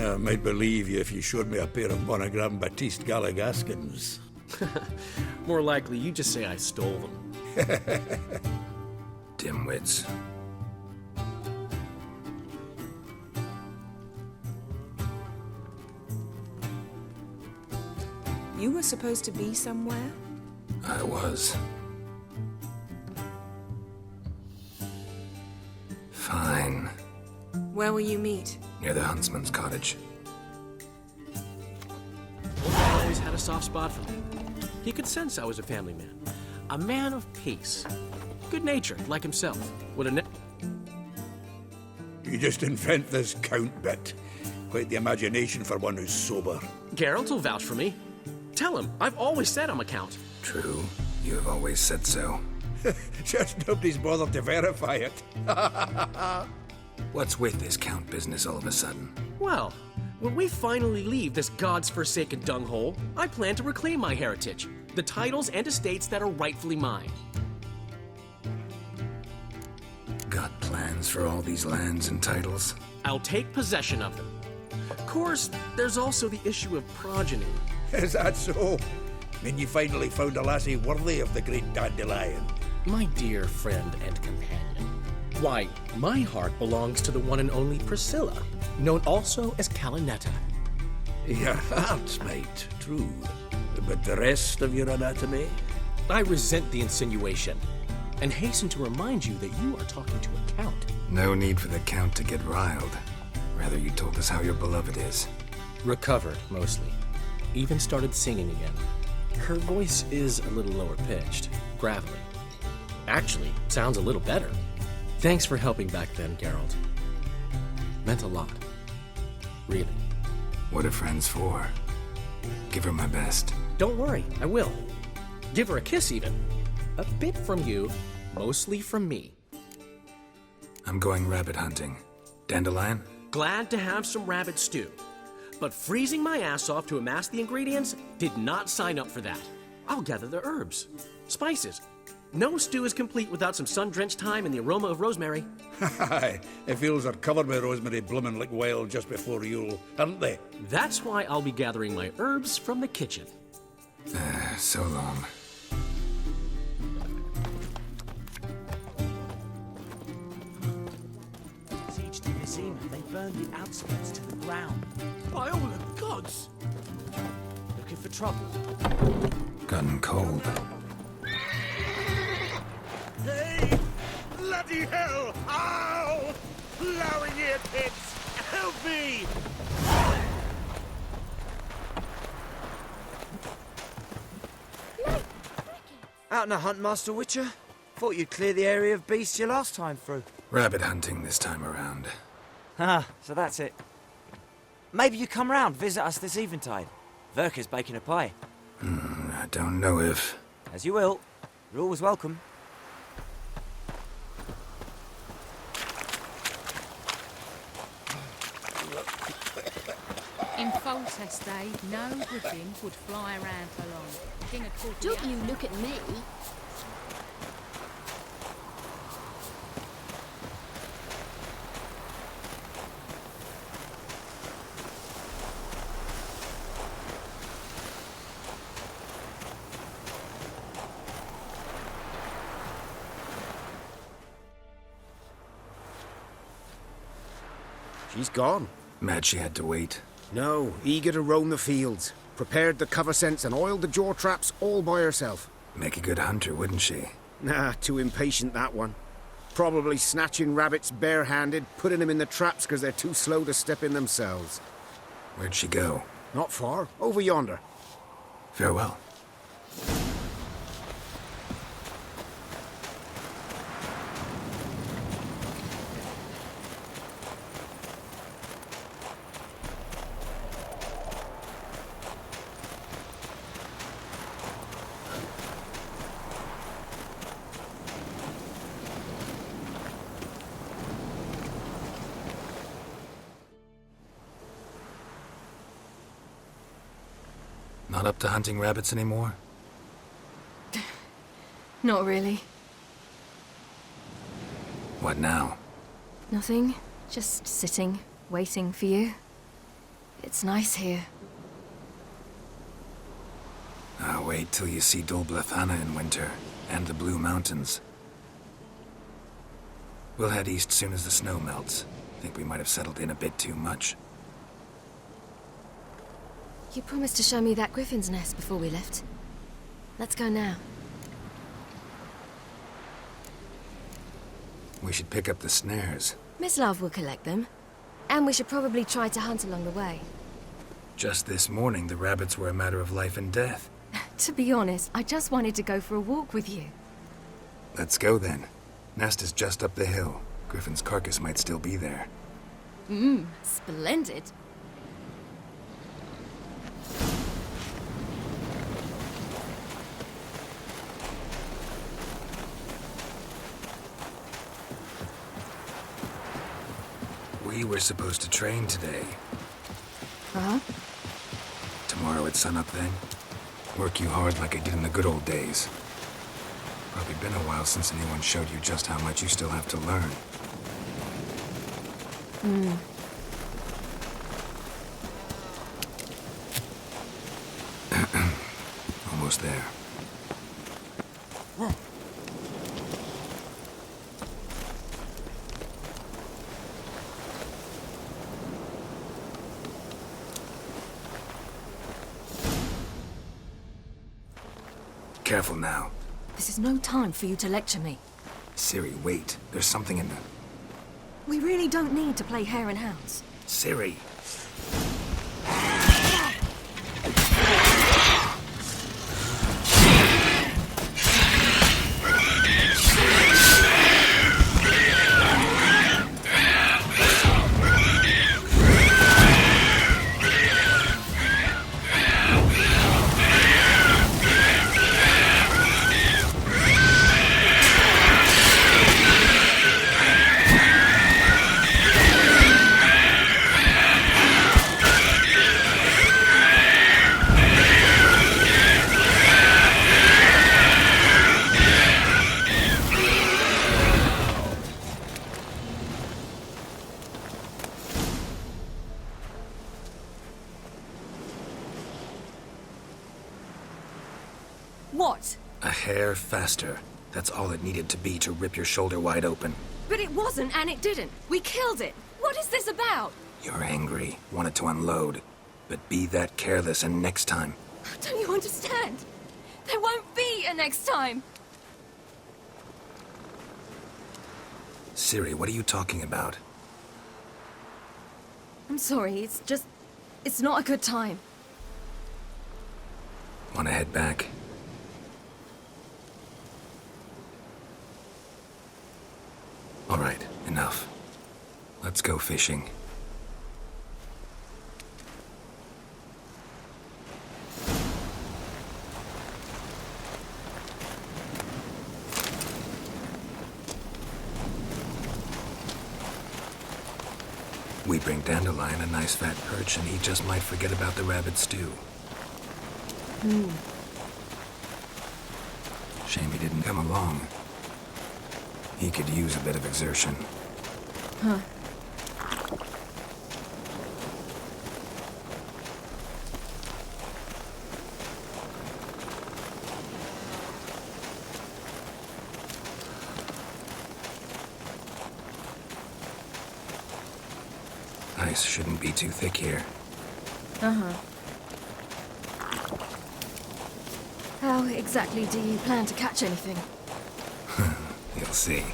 I might believe you if you showed me a pair of monogram Batiste Galligaskins. More likely, you just say I stole them. Dimwits. You were supposed to be somewhere? I was. Fine. Where will you meet? Near the huntsman's cottage. Wolfman always had a soft spot for me. He could sense I was a family man. A man of peace. Good-natured, like himself. You just invent this count bit. Quite the imagination for one who's sober. Geralt will vouch for me. Tell him, I've always said I'm a count. True. You have always said so. Just nobody's bothered to verify it. What's with this count business all of a sudden? Well, when we finally leave this god's forsaken dunghole, I plan to reclaim my heritage. The titles and estates that are rightfully mine. Got plans for all these lands and titles? I'll take possession of them. Of course, there's also the issue of progeny. Is that so? I mean, you finally found a lassie worthy of the great dandelion. My dear friend and companion. Why, my heart belongs to the one and only Priscilla, known also as Calinetta. Your heart, mate, true. But the rest of your anatomy? I resent the insinuation, and hasten to remind you that you are talking to a count. No need for the count to get riled. Rather, you told us how your beloved is. Recovered, mostly. Even started singing again. Her voice is a little lower pitched, gravelly. Actually, sounds a little better. Thanks for helping back then, Geralt. Meant a lot. Really. What are friends for? Give her my best. Don't worry, I will. Give her a kiss, even. A bit from you, mostly from me. I'm going rabbit hunting. Dandelion? Glad to have some rabbit stew. But freezing my ass off to amass the ingredients did not sign up for that. I'll gather the herbs, spices. No stew is complete without some sun-drenched thyme and the aroma of rosemary. Aye, the fields are covered with rosemary blooming like wild just before Yule, aren't they? That's why I'll be gathering my herbs from the kitchen. So long. Siege to Vizima, they burned the outskirts to the ground. By all the gods! Looking for trouble? Gotten cold. Hey! Bloody hell! Ow! Plowing ear pits! Help me! Out on a hunt, Master Witcher? Thought you'd clear the area of beasts your last time through. Rabbit hunting this time around. Ah, so that's it. Maybe you come round, visit us this eventide. Verka's baking a pie. I don't know if... As you will. You're always welcome. In Foltest day, no griffin would fly around for long. King had called Don't you look at me. She's gone. Mad she had to wait. No, eager to roam the fields. Prepared the cover scents and oiled the jaw traps all by herself. Make a good hunter, wouldn't she? Nah, too impatient, that one. Probably snatching rabbits barehanded, putting them in the traps because they're too slow to step in themselves. Where'd she go? Not far. Over yonder. Farewell. Not up to hunting rabbits anymore? Not really. What now? Nothing. Just sitting, waiting for you. It's nice here. I'll wait till you see Dol Blethana in winter, and the Blue Mountains. We'll head east soon as the snow melts. Think we might have settled in a bit too much. You promised to show me that griffin's nest before we left. Let's go now. We should pick up the snares. Miss Love will collect them. And we should probably try to hunt along the way. Just this morning, the rabbits were a matter of life and death. To be honest, I just wanted to go for a walk with you. Let's go then. Nest is just up the hill. Griffin's carcass might still be there. Splendid. We were supposed to train today. Uh-huh. Tomorrow at sunup then? Work you hard like I did in the good old days. Probably been a while since anyone showed you just how much you still have to learn. Almost there. Careful now. This is no time for you to lecture me. Ciri, wait. There's something in the... We really don't need to play hare and hounds. Ciri! What? A hair faster. That's all it needed to be to rip your shoulder wide open. But it wasn't, and it didn't. We killed it. What is this about? You're angry, wanted to unload. But be that careless and next time. Don't you understand? There won't be a next time. Ciri, what are you talking about? I'm sorry, it's just... It's not a good time. Wanna head back? All right, enough. Let's go fishing. We bring Dandelion a nice fat perch, and he just might forget about the rabbit stew. Shame he didn't come along. He could use a bit of exertion. Huh. Ice shouldn't be too thick here. Uh-huh. How exactly do you plan to catch anything? You'll see.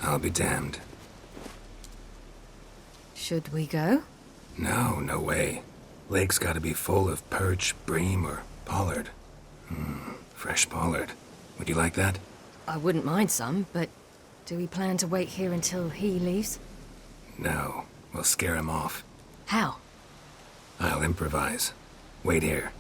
I'll be damned. Should we go? No, no way. Lake's gotta be full of perch, bream, or pollard. Fresh pollard. Would you like that? I wouldn't mind some, but do we plan to wait here until he leaves? No, we'll scare him off. How? I'll improvise. Wait here.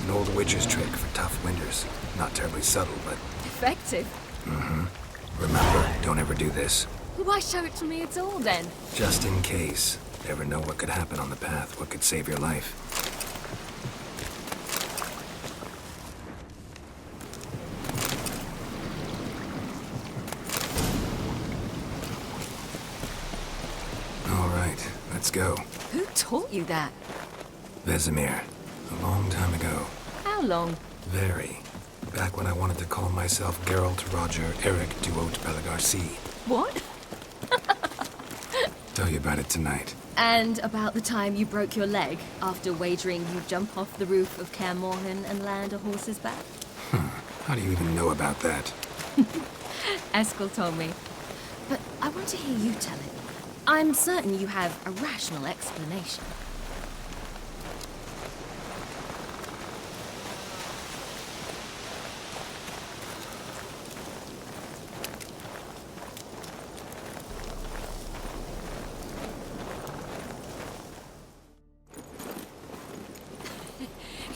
An old witch's trick for tough winters. Not terribly subtle, but... Effective? Remember, don't ever do this. Why show it to me at all, then? Just in case. Never know what could happen on the path, what could save your life. All right, let's go. Who taught you that? Vesemir. A long time ago. How long? Very. Back when I wanted to call myself Geralt Roger Eric Duot Pelagarcy. What? Tell you about it tonight. And about the time you broke your leg after wagering you'd jump off the roof of Kaer Morhen and land a horse's back? How do you even know about that? Eskel told me. But I want to hear you tell it. I'm certain you have a rational explanation.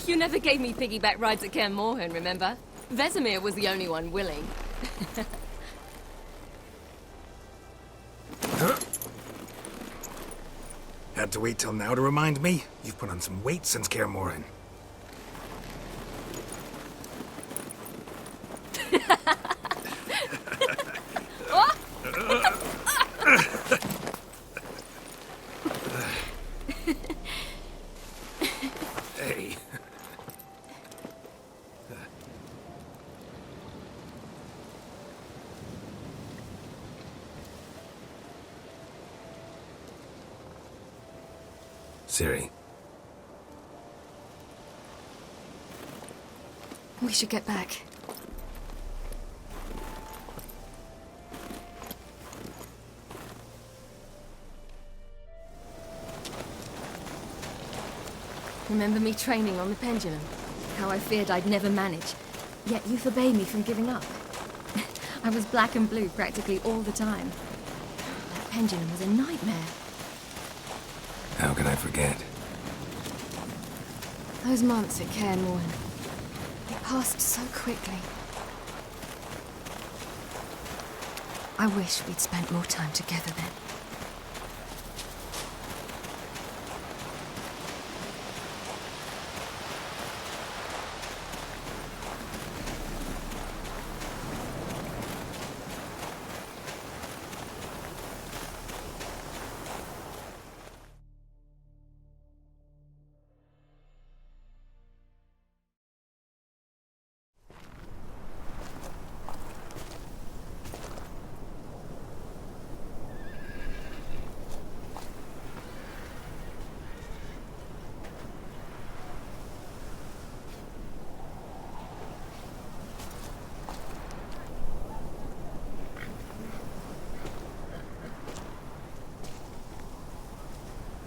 You never gave me piggyback rides at Kaer Morhen, remember? Vesemir was the only one willing. Had to wait till now to remind me? You've put on some weight since Kaer Morhen. Hey. Ciri. We should get back. Remember me training on the pendulum? How I feared I'd never manage. Yet you forbade me from giving up. I was black and blue practically all the time. That pendulum was a nightmare. How can I forget? Those months at Kaer Morhen, they passed so quickly. I wish we'd spent more time together then.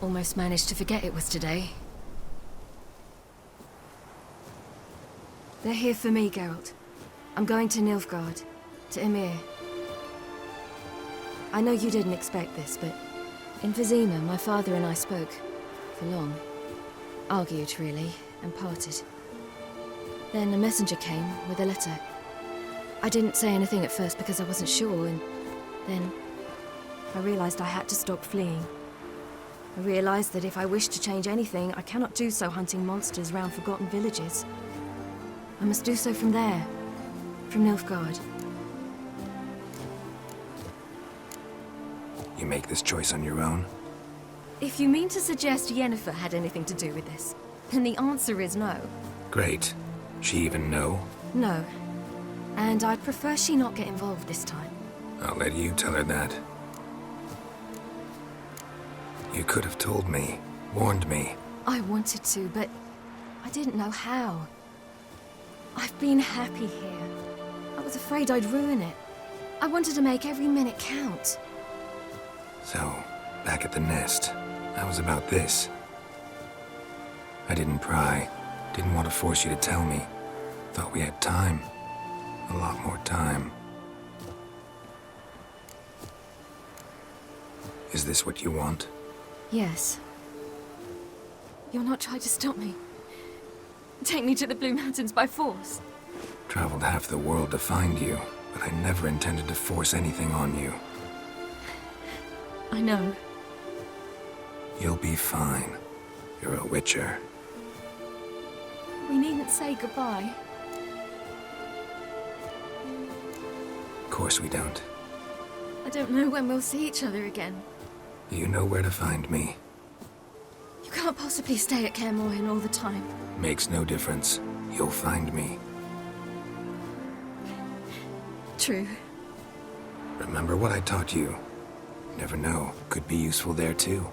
Almost managed to forget it was today. They're here for me, Geralt. I'm going to Nilfgaard, to Emir. I know you didn't expect this, but in Vizima, my father and I spoke for long. Argued, really, and parted. Then a messenger came with a letter. I didn't say anything at first because I wasn't sure, and then I realized I had to stop fleeing. I realized that if I wish to change anything, I cannot do so hunting monsters round forgotten villages. I must do so from there, from Nilfgaard. You make this choice on your own? If you mean to suggest Yennefer had anything to do with this, then the answer is no. Great. She even know? No. And I'd prefer she not get involved this time. I'll let you tell her that. You could have told me, warned me. I wanted to, but I didn't know how. I've been happy here. I was afraid I'd ruin it. I wanted to make every minute count. So, back at the nest, that was about this. I didn't pry, didn't want to force you to tell me. Thought we had time. A lot more time. Is this what you want? Yes. You'll not try to stop me. Take me to the Blue Mountains by force. Traveled half the world to find you, but I never intended to force anything on you. I know. You'll be fine. You're a Witcher. We needn't say goodbye. Of course we don't. I don't know when we'll see each other again. You know where to find me. You can't possibly stay at Kaer Morhen all the time. Makes no difference. You'll find me. True. Remember what I taught you. Never know. Could be useful there too.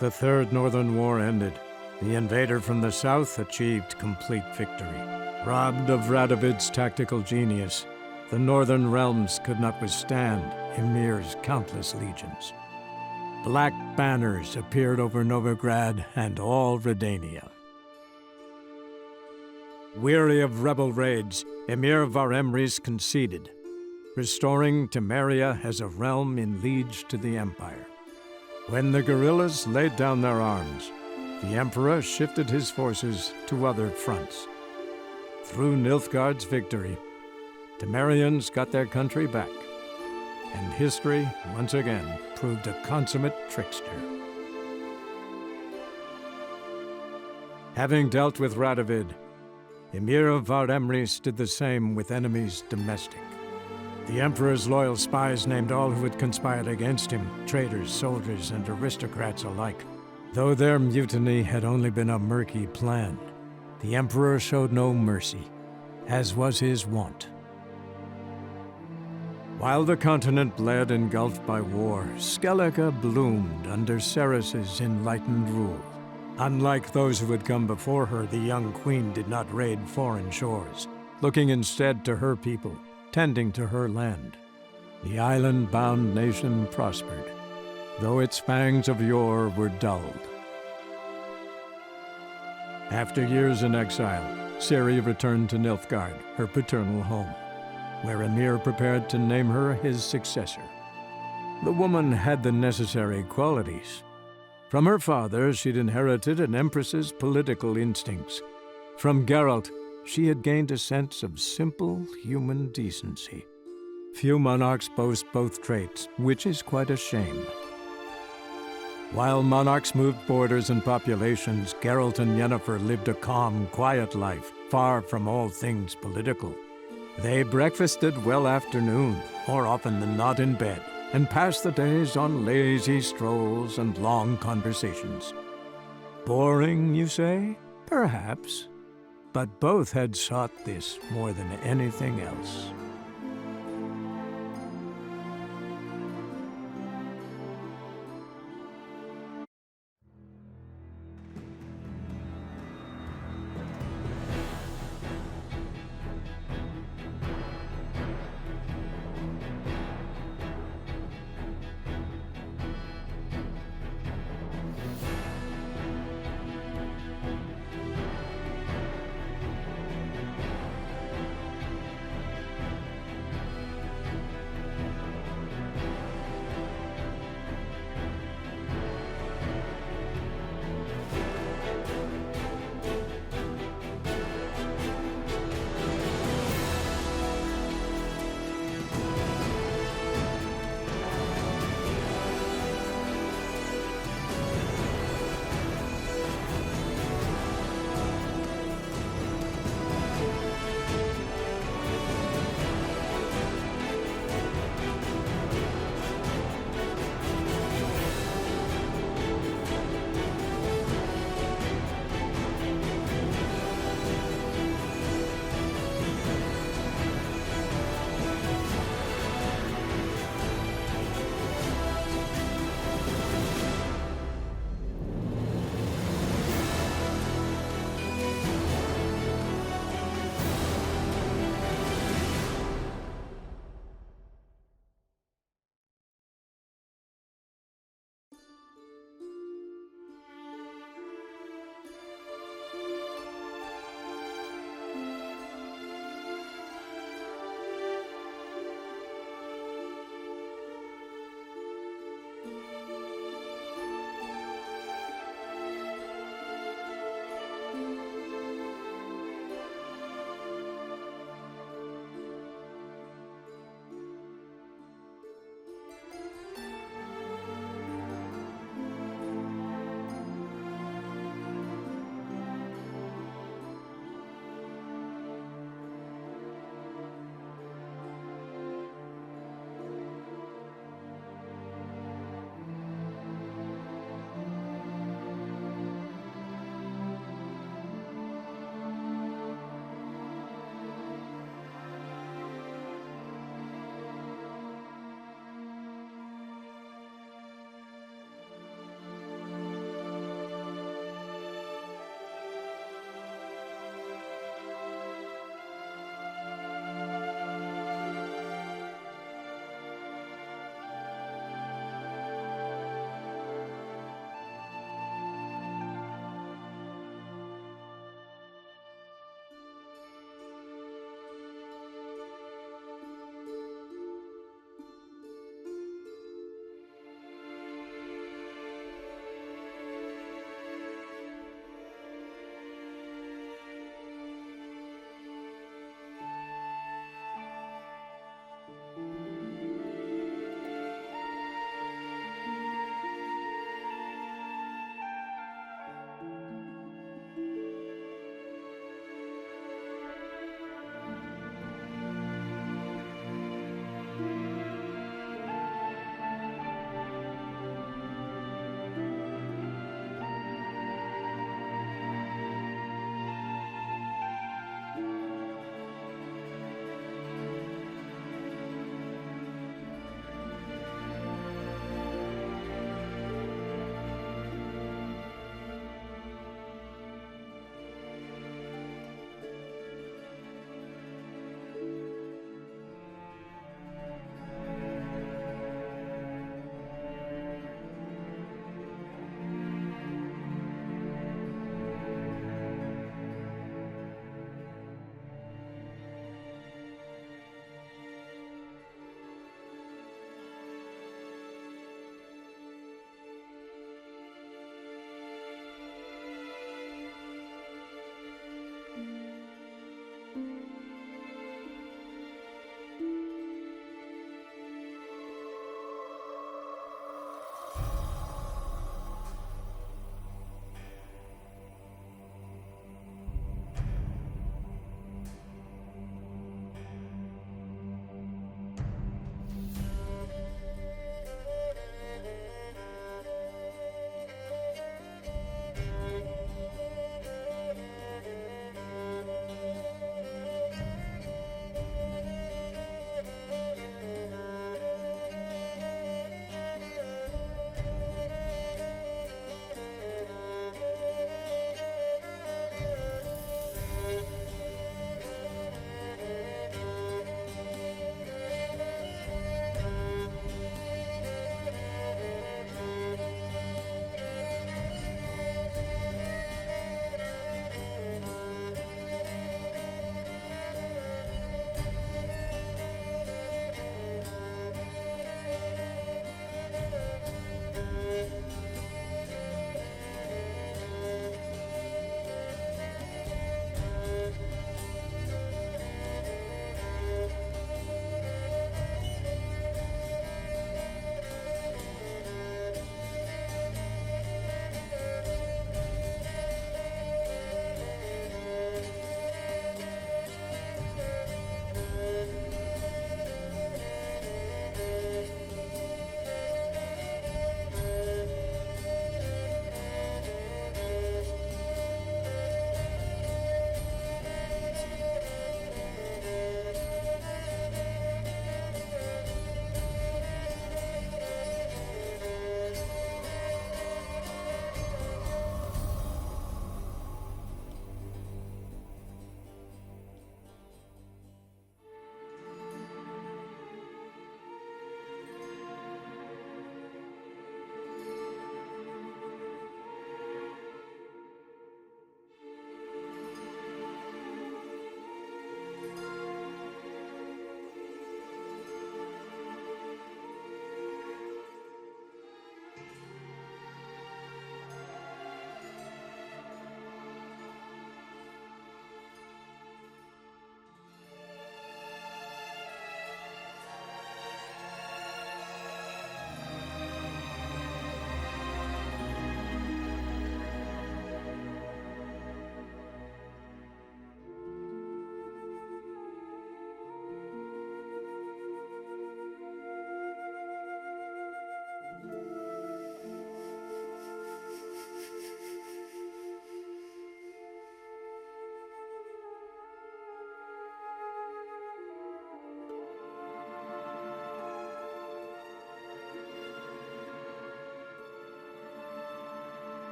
The Third Northern War ended. The invader from the south achieved complete victory. Robbed of Radovid's tactical genius, the northern realms could not withstand Ymir's countless legions. Black banners appeared over Novigrad and all Redania. Weary of rebel raids, Ymir Varemris conceded, restoring Temeria as a realm in liege to the Empire. When the guerrillas laid down their arms, the Emperor shifted his forces to other fronts. Through Nilfgaard's victory, Temerians got their country back, and history once again proved a consummate trickster. Having dealt with Radovid, Ymir of Varemris did the same with enemies domestic. The Emperor's loyal spies named all who had conspired against him, traitors, soldiers, and aristocrats alike. Though their mutiny had only been a murky plan, the Emperor showed no mercy, as was his wont. While the continent bled engulfed by war, Skellige bloomed under Ceres's enlightened rule. Unlike those who had come before her, the young queen did not raid foreign shores, looking instead to her people, tending to her land. The island-bound nation prospered, though its fangs of yore were dulled. After years in exile, Ciri returned to Nilfgaard, her paternal home, where Ymir prepared to name her his successor. The woman had the necessary qualities. From her father, she'd inherited an empress's political instincts. From Geralt, she had gained a sense of simple human decency. Few monarchs boast both traits, which is quite a shame. While monarchs moved borders and populations, Geralt and Yennefer lived a calm, quiet life, far from all things political. They breakfasted well after noon, more often than not in bed, and passed the days on lazy strolls and long conversations. Boring, you say? Perhaps. But both had sought this more than anything else.